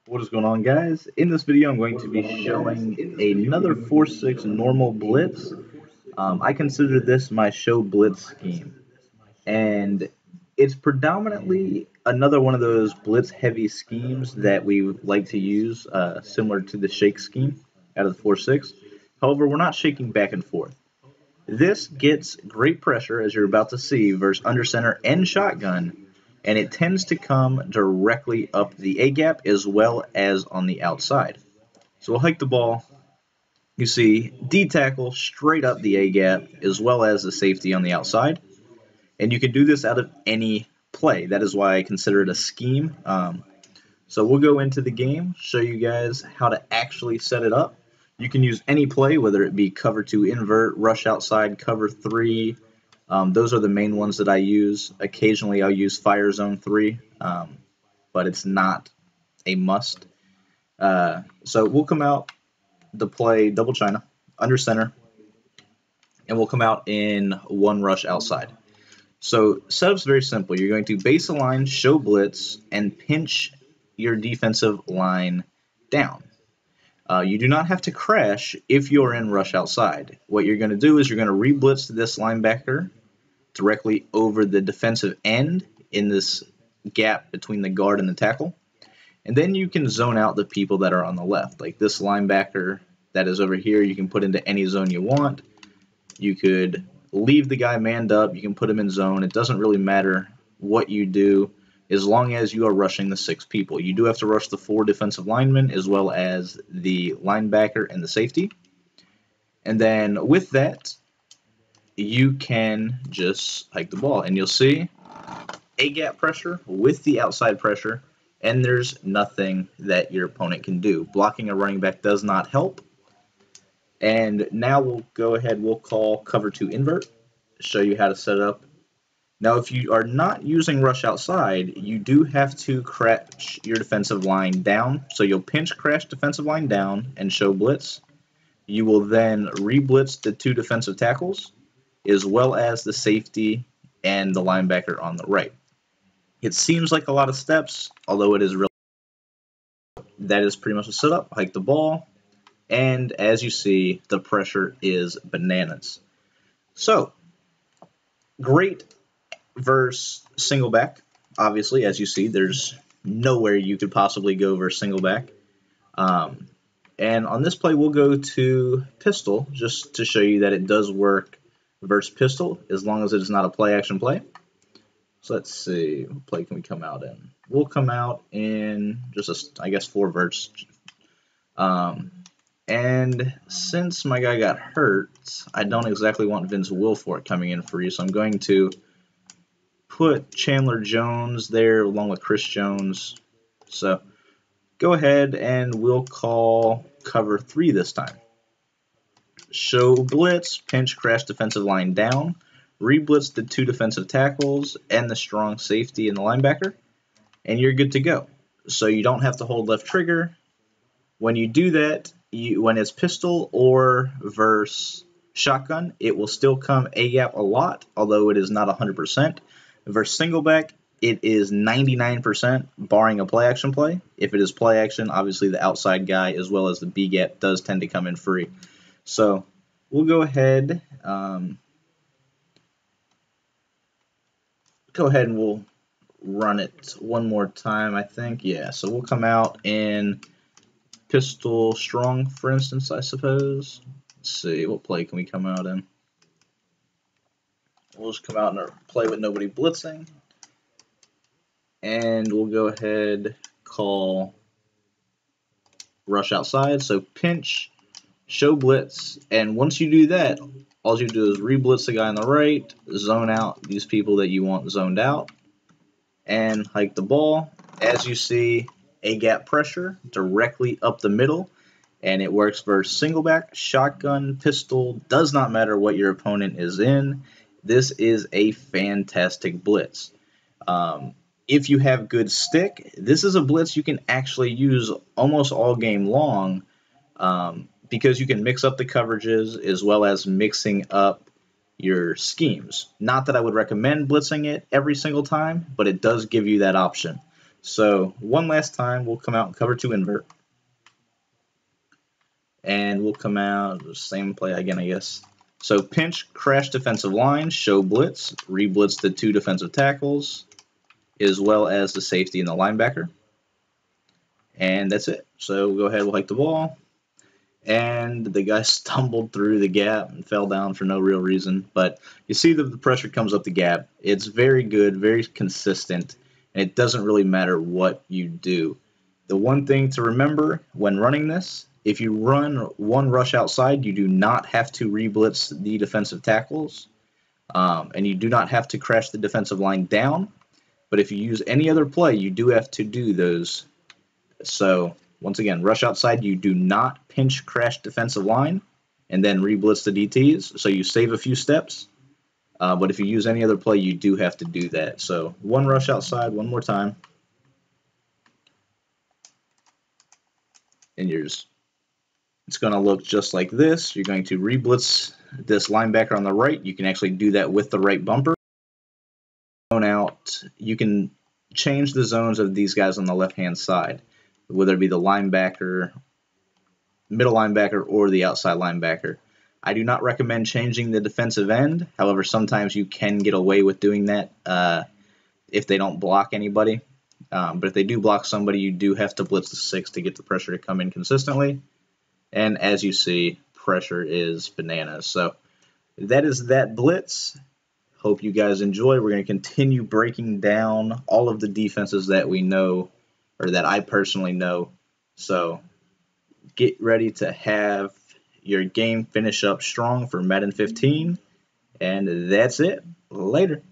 What is going on, guys? In this video I'm going to be showing another 4-6 normal blitz. I consider this my show blitz scheme, and it's predominantly another one of those blitz heavy schemes that we like to use, similar to the shake scheme out of the 4-6. However, we're not shaking back and forth. This gets great pressure, as you're about to see, versus under center and shotgun, and it tends to come directly up the A-gap as well as on the outside. So we'll hike the ball. You see D-tackle straight up the A-gap as well as the safety on the outside. And you can do this out of any play. That is why I consider it a scheme. So we'll go into the game, show you guys how to actually set it up. You can use any play, whether it be cover 2 invert, rush outside, cover 3. Those are the main ones that I use. Occasionally I'll use fire zone 3, but it's not a must. So we'll come out the play double China, under center, and we'll come out in one rush outside. So setup's very simple. You're going to base align, show blitz, and pinch your defensive line down. You do not have to crash if you're in rush outside. What you're going to do is you're going to re-blitz this linebacker directly over the defensive end in this gap between the guard and the tackle. And then you can zone out the people that are on the left. Like this linebacker that is over here, you can put into any zone you want. You could leave the guy manned up. You can put him in zone. It doesn't really matter what you do, as long as you are rushing the 6 people. You do have to rush the 4 defensive linemen as well as the linebacker and the safety. And then with that, you can just hike the ball. And you'll see A-gap pressure with the outside pressure, and there's nothing that your opponent can do. Blocking a running back does not help. And now we'll go ahead, we'll call cover 2 invert, show you how to set it up. Now, if you are not using rush outside, you do have to crash your defensive line down. So you'll pinch crash defensive line down and show blitz. You will then re-blitz the 2 defensive tackles, as well as the safety and the linebacker on the right. It seems like a lot of steps, although it is really. That is pretty much a setup. Hike the ball, and as you see, the pressure is bananas. So, great versus single back. Obviously, as you see, there's nowhere you could possibly go versus single back. And on this play, we'll go to pistol, just to show you that it does work versus pistol, as long as it is not a play-action play. So let's see, what play can we come out in? We'll come out in just, I guess, 4 verts. And since my guy got hurt, I don't exactly want Vince Wilfork coming in free, so I'm going to put Chandler Jones there along with Chris Jones. So go ahead and we'll call cover 3 this time. Show blitz, pinch crash defensive line down, re-blitz the 2 defensive tackles and the strong safety and the linebacker, and you're good to go. So you don't have to hold left trigger. When you do that, when it's pistol or versus shotgun, it will still come A-gap a lot, although it is not 100%. Versus single back, it is 99%, barring a play action play. If it is play action, obviously the outside guy as well as the B-gap does tend to come in free. So we'll go ahead, and we'll run it one more time, I think. Yeah, so we'll come out in pistol strong, for instance, I suppose. Let's see, what play can we come out in? We'll just come out and play with nobody blitzing. And we'll go ahead, call rush outside. So pinch, show blitz, and once you do that, all you do is re-blitz the guy on the right, zone out these people that you want zoned out, and hike the ball. As you see, A-gap pressure directly up the middle, and it works versus single back, shotgun, pistol, does not matter what your opponent is in. This is a fantastic blitz. If you have good stick, this is a blitz you can actually use almost all game long, because you can mix up the coverages as well as mixing up your schemes. Not that I would recommend blitzing it every single time, but it does give you that option. So one last time, we'll come out and cover 2 invert. And we'll come out, same play again, I guess. So pinch, crash defensive line, show blitz, re-blitz the 2 defensive tackles, as well as the safety and the linebacker. And that's it. So we'll go ahead, we'll hike the ball. And the guy stumbled through the gap and fell down for no real reason. But you see that the pressure comes up the gap. It's very good, very consistent, and it doesn't really matter what you do. The one thing to remember when running this, if you run one rush outside, you do not have to re-blitz the defensive tackles, and you do not have to crash the defensive line down. But if you use any other play, you do have to do those. So once again, rush outside, you do not pinch crash defensive line and then re-blitz the DTs, so you save a few steps. But if you use any other play, you do have to do that. So one rush outside, one more time. And it's going to look just like this. You're going to re-blitz this linebacker on the right. You can actually do that with the right bumper. Zone out, you can change the zones of these guys on the left-hand side, whether it be the linebacker, middle linebacker, or the outside linebacker. I do not recommend changing the defensive end. However, sometimes you can get away with doing that if they don't block anybody. But if they do block somebody, you do have to blitz the 6 to get the pressure to come in consistently. And as you see, pressure is bananas. So that is that blitz. Hope you guys enjoy. We're going to continue breaking down all of the defenses that we know, or that I personally know. So get ready to have your game finish up strong for Madden 15. And that's it. Later.